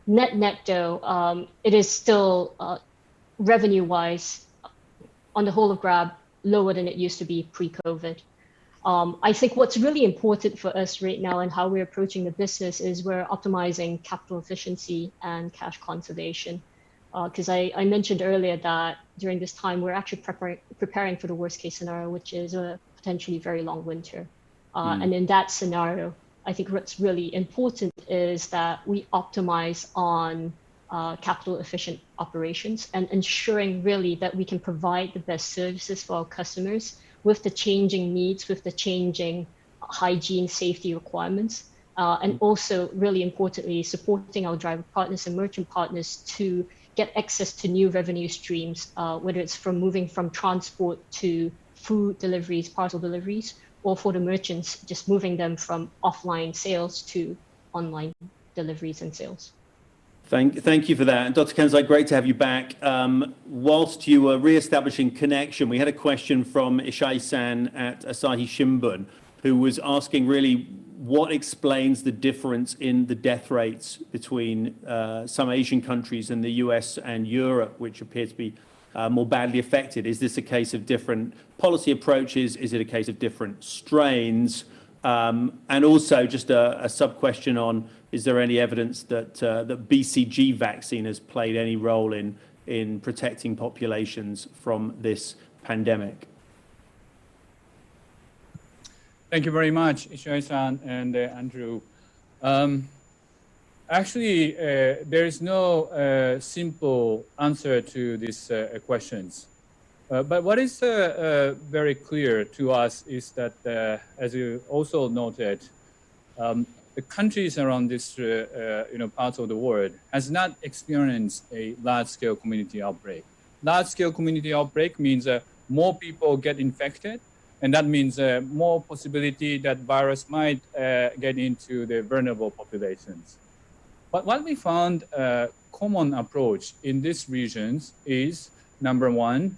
Net though, it is still revenue-wise, on the whole of Grab, lower than it used to be pre-COVID. I think what's really important for us right now and how we're approaching the business is we're optimizing capital efficiency and cash conservation. Because I mentioned earlier that during this time, we're actually preparing for the worst case scenario, which is a potentially very long winter. And in that scenario, I think what's really important is that we optimize on capital efficient operations and ensuring really that we can provide the best services for our customers with the changing needs, with the changing hygiene, safety requirements, and also really importantly, supporting our driver partners and merchant partners to get access to new revenue streams, whether it's from moving from transport to food deliveries, parcel deliveries, or for the merchants, just moving them from offline sales to online deliveries and sales. Thank you for that. Dr. Kanzai, great to have you back. Whilst you were re-establishing connection, we had a question from Ishai-san at Asahi Shimbun, who was asking really what explains the difference in the death rates between some Asian countries and the US and Europe, which appear to be more badly affected. Is this a case of different policy approaches? Is it a case of different strains? And also just a sub-question on, is there any evidence that that BCG vaccine has played any role in protecting populations from this pandemic? Thank you very much, Ishai-san and Andrew. Actually, there is no simple answer to these questions. But what is very clear to us is that, as you also noted, the countries around this parts of the world has not experienced a large-scale community outbreak. Large-scale community outbreak means more people get infected, and that means more possibility that virus might get into the vulnerable populations. But what we found a common approach in these regions is, number one,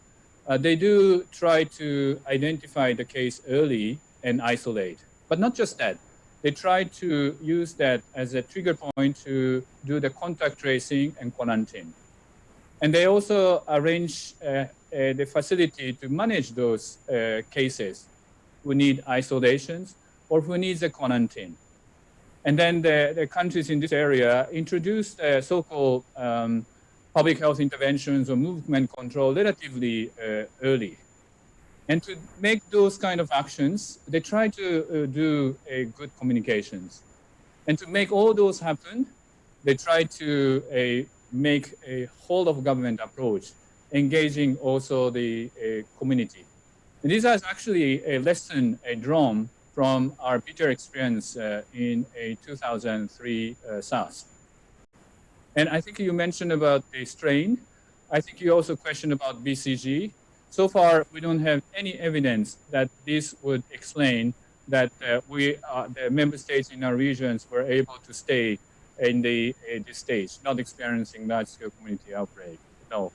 they do try to identify the case early and isolate. But not just that. They try to use that as a trigger point to do the contact tracing and quarantine. And they also arrange the facility to manage those cases who need isolations or who needs a quarantine. And then the countries in this area introduced so-called public health interventions or movement control relatively early. And to make those kind of actions, they try to do good communications. And to make all those happen, they try to make a whole of government approach, engaging also the community. And this is actually a lesson drawn from our bitter experience in 2003 SARS. And I think you mentioned about the strain. I think you also questioned about BCG. So far, we don't have any evidence that this would explain that the member states in our regions were able to stay in this stage, not experiencing large-scale community outbreak. No.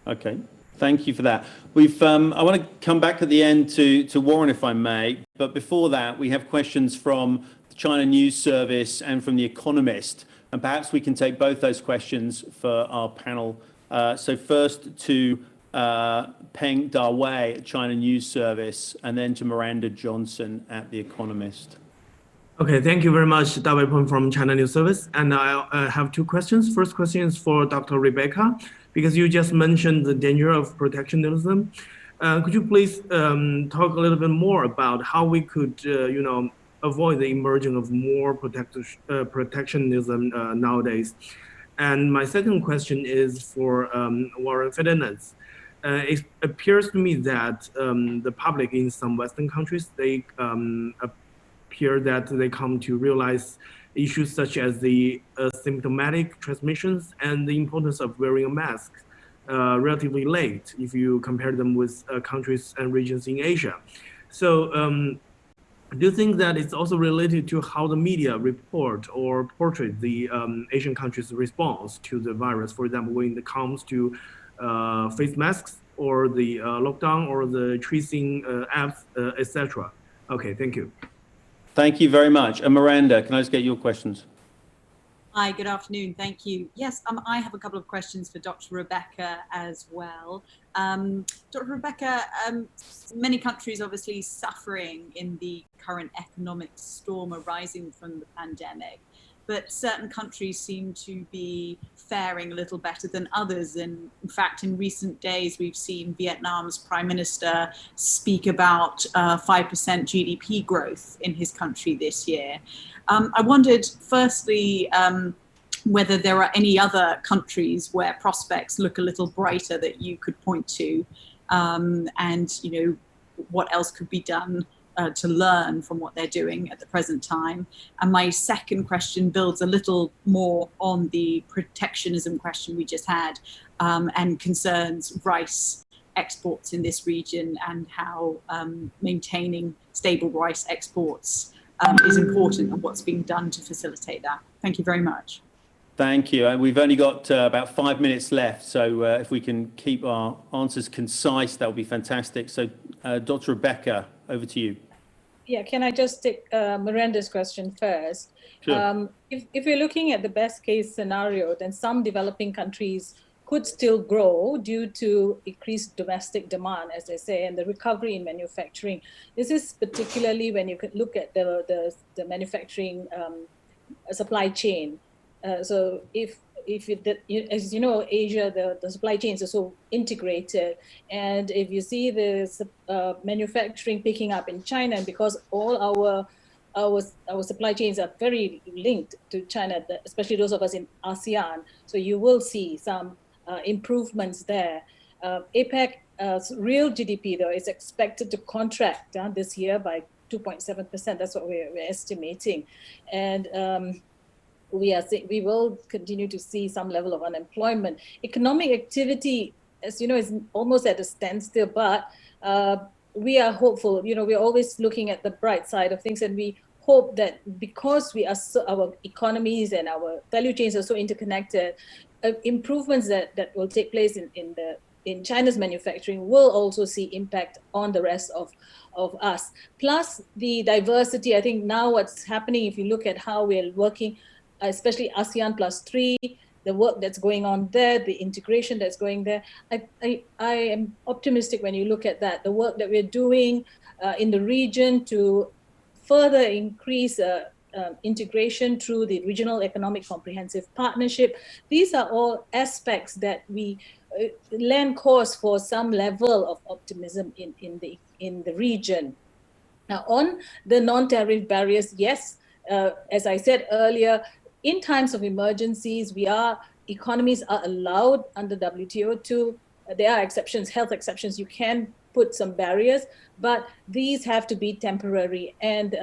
Okay, thank you for that. I want to come back at the end to Warren, if I may. But before that, we have questions from the China News Service and from The Economist. And perhaps we can take both those questions for our panel. So first to Peng Da-Wei at China News Service, and then to Miranda Johnson at The Economist. Okay, thank you very much, Da-Wei Peng from China News Service. And I have two questions. First question is for Dr. Rebecca, because you just mentioned the danger of protectionism. Could you please talk a little bit more about how we could, avoid the emerging of more protectionism nowadays? And my second question is for Warren Fernandez. It appears to me that the public in some Western countries, they appear that they come to realize issues such as the symptomatic transmissions and the importance of wearing a mask relatively late if you compare them with countries and regions in Asia. So do you think that it's also related to how the media report or portray the Asian countries' response to the virus? For example, when it comes to face masks or the lockdown or the tracing apps, etc. Okay, thank you. Thank you very much. And Miranda, can I just get your questions? Hi, good afternoon. Thank you. Yes, I have a couple of questions for Dr. Rebecca as well. Dr. Rebecca, many countries obviously suffering in the current economic storm arising from the pandemic, but certain countries seem to be faring a little better than others. And in fact, in recent days, we've seen Vietnam's Prime Minister speak about 5% GDP growth in his country this year. I wondered, firstly, whether there are any other countries where prospects look a little brighter that you could point to, and what else could be done to learn from what they're doing at the present time. And my second question builds a little more on the protectionism question we just had, and concerns rice exports in this region and how maintaining stable rice exports is important and what's being done to facilitate that. Thank you very much. Thank you. And we've only got about 5 minutes left. So if we can keep our answers concise, that would be fantastic. So Dr. Rebecca, over to you. Yeah, can I just take Miranda's question first? Sure. If we're looking at the best case scenario, then some developing countries could still grow due to increased domestic demand, as I say, and the recovery in manufacturing. This is particularly when you could look at the manufacturing supply chain. So as you know, Asia, the supply chains are so integrated, and if you see the manufacturing picking up in China, and because all our supply chains are very linked to China, especially those of us in ASEAN, so you will see some improvements there. APEC real GDP though is expected to contract this year by 2.7%. That's what we're estimating, and we will continue to see some level of unemployment. Economic activity, as you know, is almost at a standstill, but we are hopeful. You know, we're always looking at the bright side of things, and we hope that because our economies and our value chains are so interconnected, improvements that will take place in China's manufacturing will also see impact on the rest of us. Plus the diversity, I think now what's happening, if you look at how we're working, especially ASEAN +3, the work that's going on there, the integration that's going there, I am optimistic when you look at that, the work that we're doing in the region to further increase integration through the Regional Economic Comprehensive Partnership. These are all aspects that we lend cause for some level of optimism in the region. Now, on the non-tariff barriers, yes, as I said earlier, in times of emergencies, economies are allowed under WTO to, there are exceptions, health exceptions, you can put some barriers, but these have to be temporary. And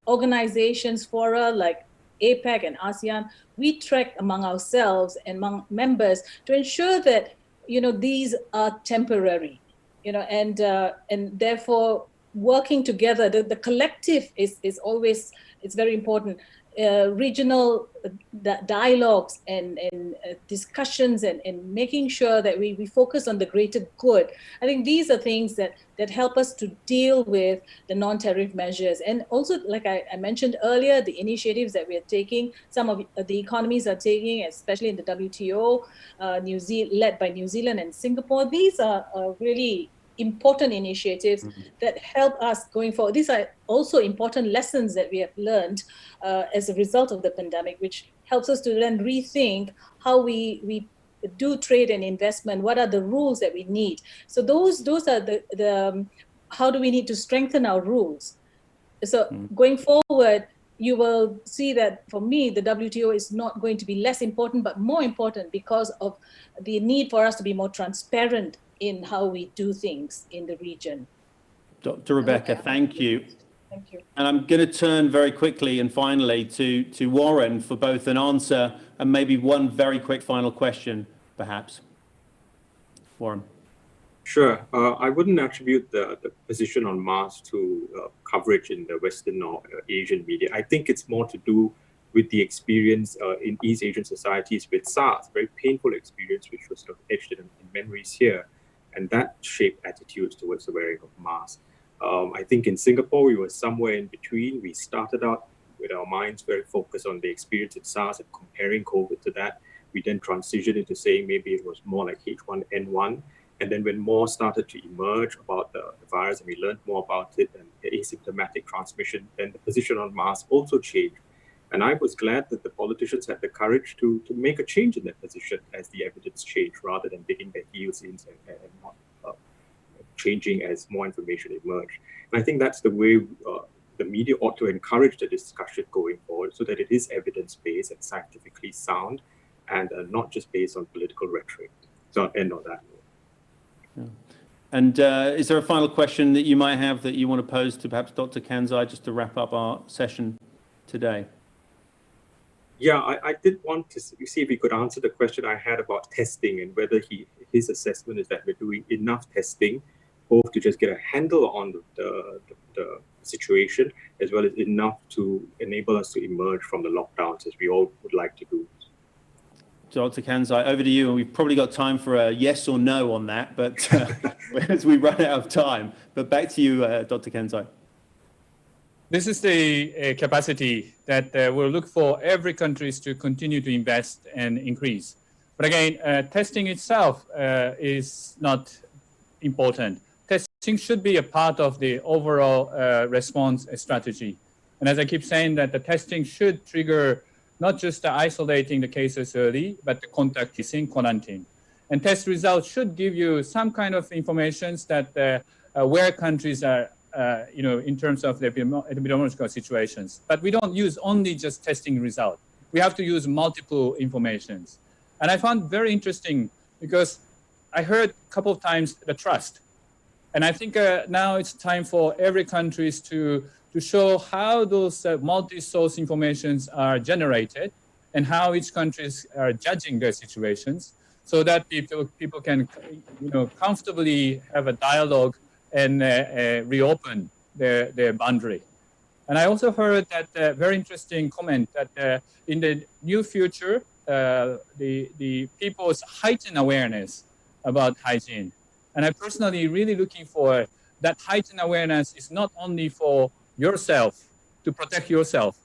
organizations, fora like APEC and ASEAN, we track among ourselves and among members to ensure that, you know, these are temporary, you know, and therefore working together, the collective is always, it's very important. Regional dialogues and discussions and making sure that we focus on the greater good. I think these are things that help us to deal with the non-tariff measures. And also, like I mentioned earlier, the initiatives that we are taking, some of the economies are taking, especially in the WTO, led by New Zealand and Singapore. These are really important initiatives that help us going forward. These are also important lessons that we have learned as a result of the pandemic, which helps us to then rethink how we do trade and investment. What are the rules that we need? So those are the how do we need to strengthen our rules? So going forward, you will see that for me, the WTO is not going to be less important, but more important because of the need for us to be more transparent in how we do things in the region. Dr. Rebecca, thank you. Thank you. And I'm going to turn very quickly and finally to Warren for both an answer and maybe one very quick final question, perhaps. Warren. Sure. I wouldn't attribute the position on masks to coverage in the Western or Asian media. I think it's more to do with the experience in East Asian societies with SARS, very painful experience, which was sort of etched in memories here. And that shaped attitudes towards the wearing of masks. I think in Singapore, we were somewhere in between. We started out with our minds very focused on the experience in SARS and comparing COVID to that. We then transitioned into saying maybe it was more like H1N1. And then when more started to emerge about the virus and we learned more about it and the asymptomatic transmission, then the position on masks also changed. And I was glad that the politicians had the courage to make a change in their position as the evidence changed, rather than digging their heels in and not changing as more information emerged. And I think that's the way the media ought to encourage the discussion going forward, so that it is evidence-based and scientifically sound, and not just based on political rhetoric. So I'll end on that note. Yeah. And is there a final question that you might have that you want to pose to perhaps Dr. Kanzai, just to wrap up our session today? Yeah, I did want to see if he could answer the question I had about testing and whether his assessment is that we're doing enough testing, both to just get a handle on the situation, as well as enough to enable us to emerge from the lockdowns as we all would like to do. Dr. Kanzai, over to you. And we've probably got time for a yes or no on that, but as we run out of time. But back to you, Dr. Kanzai. This is the capacity that we'll look for every country to continue to invest and increase. But again, testing itself is not important. Testing should be a part of the overall response strategy. And as I keep saying, that the testing should trigger not just isolating the cases early, but the contact tracing, quarantine. And test results should give you some kind of information that where countries are, in terms of the epidemiological situations. But we don't use only just testing result. We have to use multiple informations. And I found very interesting because I heard a couple of times the trust. And I think now it's time for every country to show how those multi-source informations are generated and how each countries are judging their situations, so that people can comfortably have a dialogue and reopen their boundary. And I also heard that very interesting comment that in the near future, the people's heightened awareness about hygiene. And I'm personally really looking for that heightened awareness is not only for yourself, to protect yourself,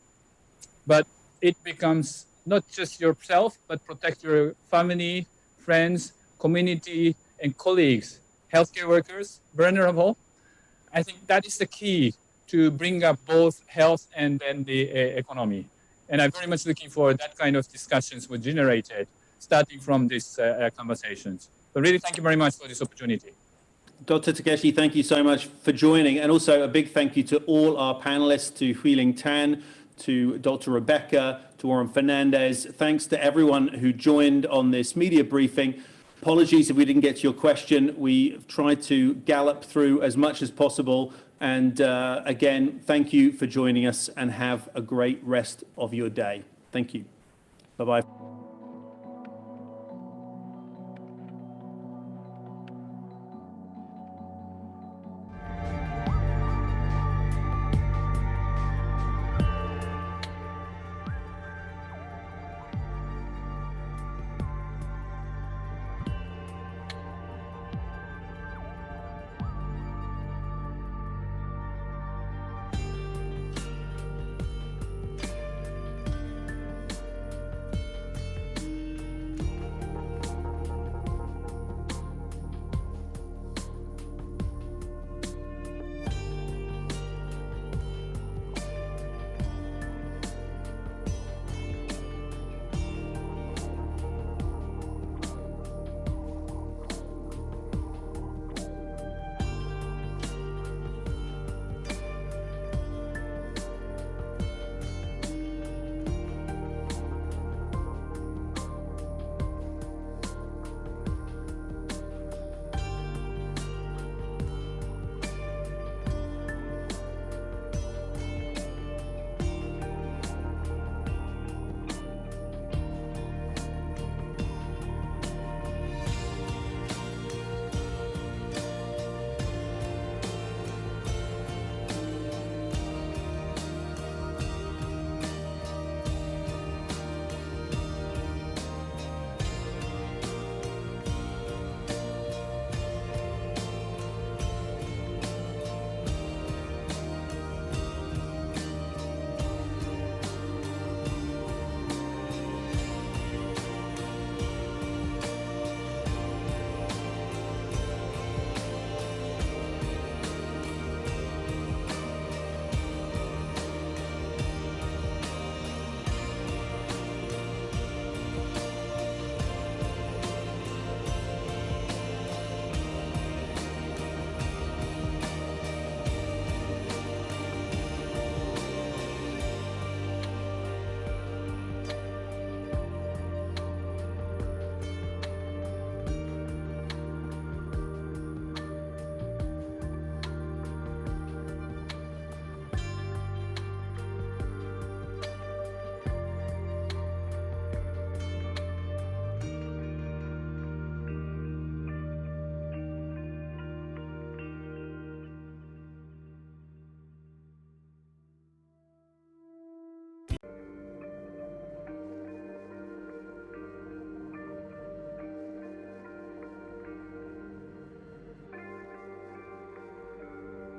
but it becomes not just yourself, but protect your family, friends, community, and colleagues, healthcare workers, vulnerable. I think that is the key to bring up both health and then the economy. And I'm very much looking for that kind of discussions were generated starting from these conversations. So really, thank you very much for this opportunity. Dr. Takeshi, thank you so much for joining. And also a big thank you to all our panelists, to Huiling Tan, to Dr. Rebecca, to Warren Fernandez. Thanks to everyone who joined on this media briefing. Apologies if we didn't get to your question. We tried to gallop through as much as possible. And again, thank you for joining us and have a great rest of your day. Thank you. Bye-bye.